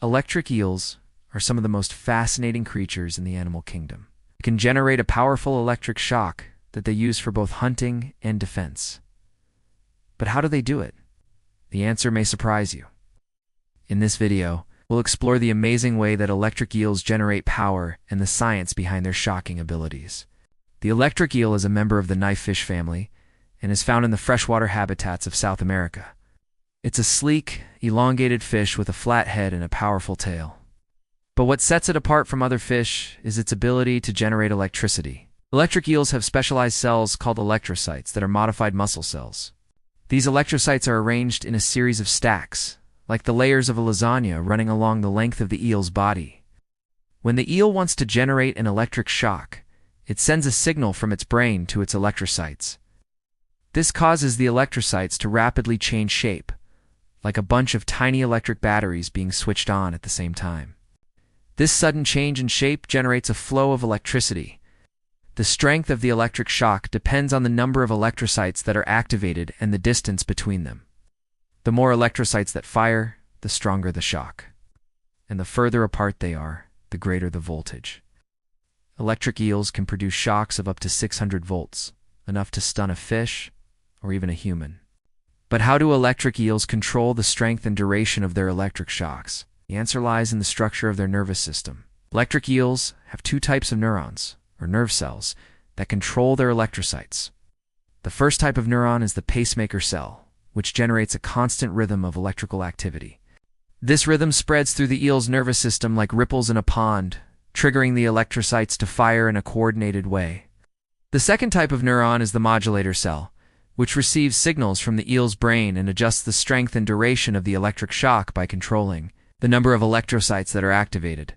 Electric eels are some of the most fascinating creatures in the animal kingdom. They can generate a powerful electric shock that they use for both hunting and defense. But how do they do it? The answer may surprise you. In this video, we'll explore the amazing way that electric eels generate power and the science behind their shocking abilities. The electric eel is a member of the knifefish family and is found in the freshwater habitats of South America. It's a sleek, elongated fish with a flat head and a powerful tail. But what sets it apart from other fish is its ability to generate electricity. Electric eels have specialized cells called electrocytes that are modified muscle cells. These electrocytes are arranged in a series of stacks, like the layers of a lasagna running along the length of the eel's body. When the eel wants to generate an electric shock, it sends a signal from its brain to its electrocytes. This causes the electrocytes to rapidly change shape, like a bunch of tiny electric batteries being switched on at the same time. This sudden change in shape generates a flow of electricity. The strength of the electric shock depends on the number of electrocytes that are activated and the distance between them. The more electrocytes that fire, the stronger the shock. And the further apart they are, the greater the voltage. Electric eels can produce shocks of up to 600 volts, enough to stun a fish or even a human. But how do electric eels control the strength and duration of their electric shocks? The answer lies in the structure of their nervous system. Electric eels have two types of neurons, or nerve cells, that control their electrocytes. The first type of neuron is the pacemaker cell, which generates a constant rhythm of electrical activity. This rhythm spreads through the eel's nervous system like ripples in a pond, triggering the electrocytes to fire in a coordinated way. The second type of neuron is the modulator cell, which receives signals from the eel's brain and adjusts the strength and duration of the electric shock by controlling the number of electrocytes that are activated.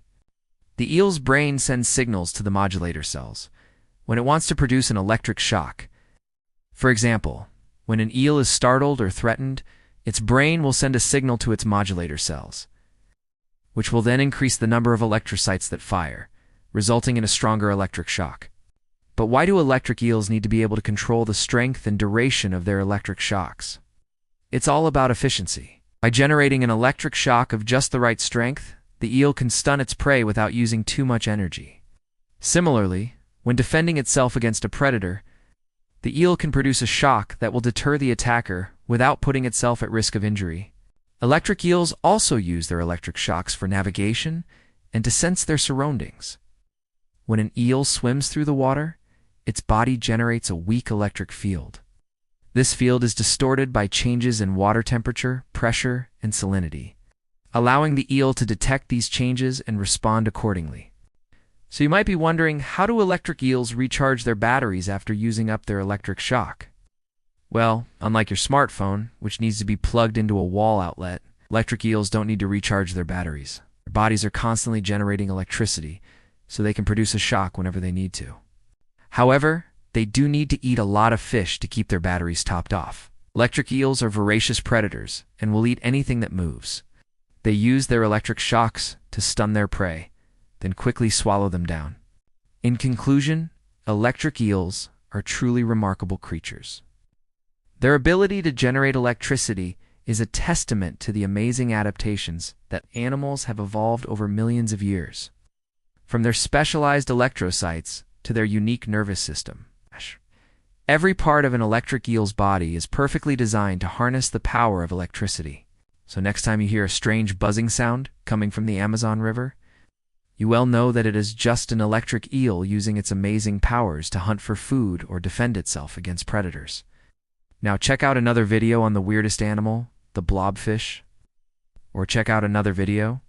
The eel's brain sends signals to the modulator cells when it wants to produce an electric shock. For example, when an eel is startled or threatened, its brain will send a signal to its modulator cells, which will then increase the number of electrocytes that fire, resulting in a stronger electric shock. But why do electric eels need to be able to control the strength and duration of their electric shocks? It's all about efficiency. By generating an electric shock of just the right strength, the eel can stun its prey without using too much energy. Similarly, when defending itself against a predator, the eel can produce a shock that will deter the attacker without putting itself at risk of injury. Electric eels also use their electric shocks for navigation and to sense their surroundings. When an eel swims through the water, its body generates a weak electric field. This field is distorted by changes in water temperature, pressure, and salinity, allowing the eel to detect these changes and respond accordingly. So you might be wondering, how do electric eels recharge their batteries after using up their electric shock? Well, unlike your smartphone, which needs to be plugged into a wall outlet, electric eels don't need to recharge their batteries. Their bodies are constantly generating electricity, so they can produce a shock whenever they need to. However, they do need to eat a lot of fish to keep their batteries topped off. Electric eels are voracious predators and will eat anything that moves. They use their electric shocks to stun their prey, then quickly swallow them down. In conclusion, electric eels are truly remarkable creatures. Their ability to generate electricity is a testament to the amazing adaptations that animals have evolved over millions of years. From their specialized electrocytes to their unique nervous system, every part of an electric eel's body is perfectly designed to harness the power of electricity. So next time you hear a strange buzzing sound coming from the Amazon River, you well know that it is just an electric eel using its amazing powers to hunt for food or defend itself against predators. Now check out another video on the weirdest animal, the blobfish, or check out another video